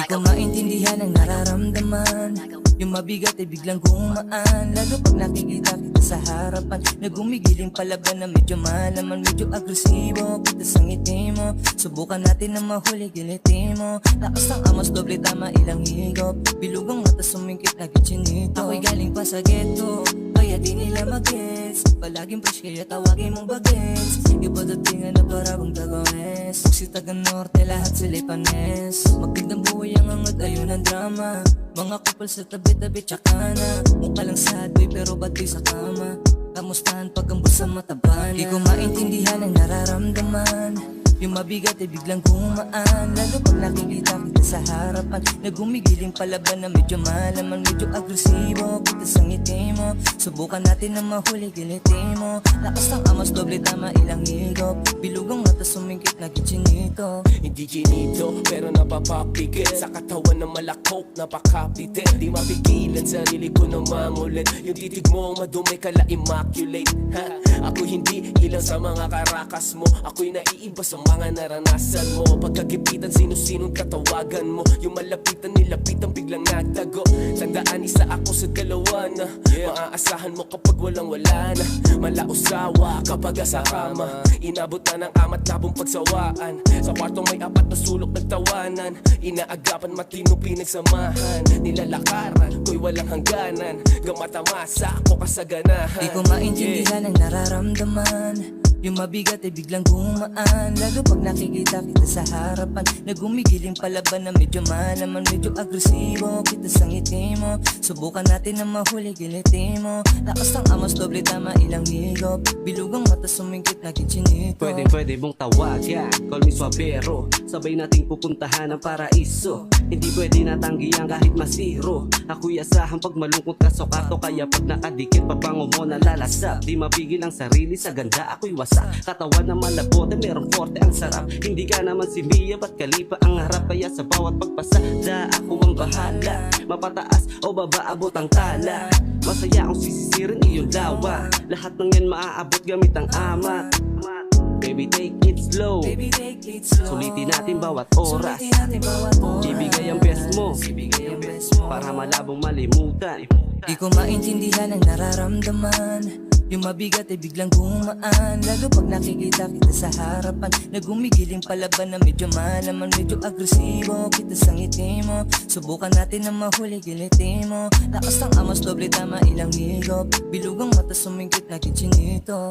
Di ko maintindihan ang nararamdaman. Yung mabigat ay biglang gumaan, lalo pag nakikita kita sa harapan. Nagumigiling palaban na medyo malaman, medyo agresibo kita sa ngiti mo. Subukan natin na mahuli giliti mo. Lakas ng amos, doble tama ilang higop. Bilugang mata sumingkit na gitsinito. Ako'y galing pa sa ghetto, kaya di nila mag-gets. Palaging fresh kaya tawagin mong bagets. Iba datingan na para bang tagones. Si taga norte lahat sila'y panes. Magpindang buhay ang angad, ayun ang drama. Mga kupal sa tabi-tabi tsaka na. Mukha lang sad boy pero bad boy sa kama. Kamustahan pag ang busa mataba na. Di ko maintindihan ang nararamdaman. Yung mabigat ay biglang gumaan, lalo pag nakikita kita sa harapan. Nagumigiling palaban na medyo malaman, medyo agresibo kita sa ngiti mo. Subukan natin na mahuli giliti mo. Lakas ng amos, doble tama ilang higop. Bilugang mata sumingkit na gitsinito. Hindi ginito pero napapapigil sa katawan ng malakok, napakapite. Di mapigilan sarili ko na mangulit. Yung titig mo madumi kala immaculate ha? Ako hindi ilang sa mga karakas mo. Ako'y naiiba sa mga naranasan mo. Pagkagipitan sino-sinong katawagan mo. Yung malapitan nilapitan biglang nagtago. Tandaan isa ako sa dalawa na maaasahan mo kapag walang wala na. Malausawa kapag asa kama. Inabot na ng amat labong pagsawaan. Sa kwartong may apat na sulok nagtawanan. Inaagapan matino pinagsamahan. Nilalakaran ko'y walang hangganan. Gamatamasa ako kasaganahan. Di ko maintindihan ang nararamdaman. Yung mabigat ay biglang gumaan, lalo pag nakikita kita sa harapan. Nagumigiling palaban na medyo malaman, medyo agresibo kita sa ngiti mo. Subukan natin na mahuli giliti mo. Lakas ng amos, doble tama ilang higop. Bilugang mata sumingkit na gitsinito. Pwede mong tawagan, call me Suavero. Sabay nating pupuntahan ang paraiso. Hindi pwede natanggihan kahit masiro. Ako'y asahan pag malungkot ka sokato. Kaya pag nakadikit pabango mo nalalasap. Di mapigil ang sarili sa ganda, ako'y wasak. Katawan na malabote, merong forte ang sarap. Hindi ka naman si Mia, ba't kalipa ang harap? Kaya sa bawat pagpasada, ako ang bahala. Mapataas o baba, abot ang tala. Masaya akong sisisirin iyong lawa. Lahat ng yan maaabot gamit ang amat. Baby take it slow, Baby, take it slow. sulitin natin bawat oras. Sulitin natin bawat oras. Ibigay ang best mo, Ibigay ang best mo. para malabong malimutan. Di ko maintindihan ang nararamdaman. Yung mabigat ay biglang gumaan, lalo pag nakikita kita sa harapan. Nagumigiling palaban na medyo malaman, medyo agresibo kita sa ngiti mo. Subukan natin na mahuli giliti mo. Lakas ng amos, doble tama ilang higop. Bilugang mata sumingkit na gitsinito.